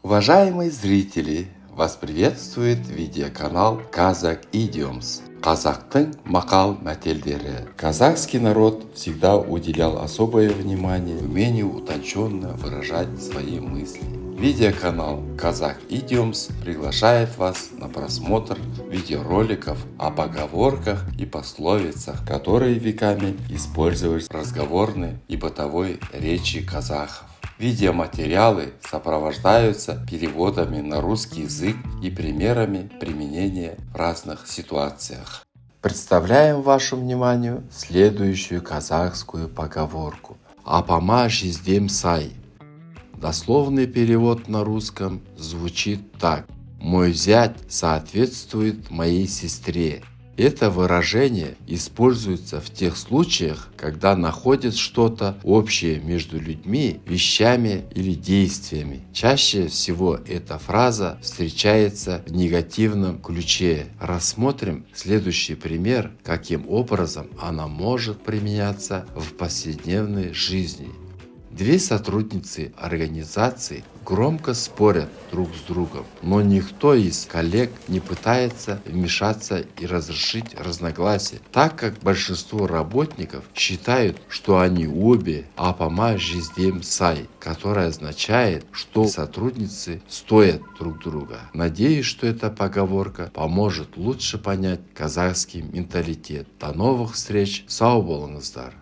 Уважаемые зрители, вас приветствует видеоканал Kazakh Idioms. Казахтың мақал мәтелдері. Казахский народ всегда уделял особое внимание умению утонченно выражать свои мысли. Видеоканал Kazakh Idioms приглашает вас на просмотр видеороликов о поговорках и пословицах, которые веками использовались в разговорной и бытовой речи казахов. Видеоматериалы сопровождаются переводами на русский язык и примерами применения в разных ситуациях. Представляем вашему вниманию следующую казахскую поговорку. Апама жиздем сай. Дословный перевод на русском звучит так. Мой зять соответствует моей сестре. Это выражение используется в тех случаях, когда находят что-то общее между людьми, вещами или действиями. Чаще всего эта фраза встречается в негативном ключе. Рассмотрим следующий пример, каким образом она может применяться в повседневной жизни. Две сотрудницы организации громко спорят друг с другом, но никто из коллег не пытается вмешаться и разрешить разногласия, так как большинство работников считают, что они обе апама жиздем сай, которое означает, что сотрудницы стоят друг друга. Надеюсь, что эта поговорка поможет лучше понять казахский менталитет. До новых встреч, сау болыңыздар!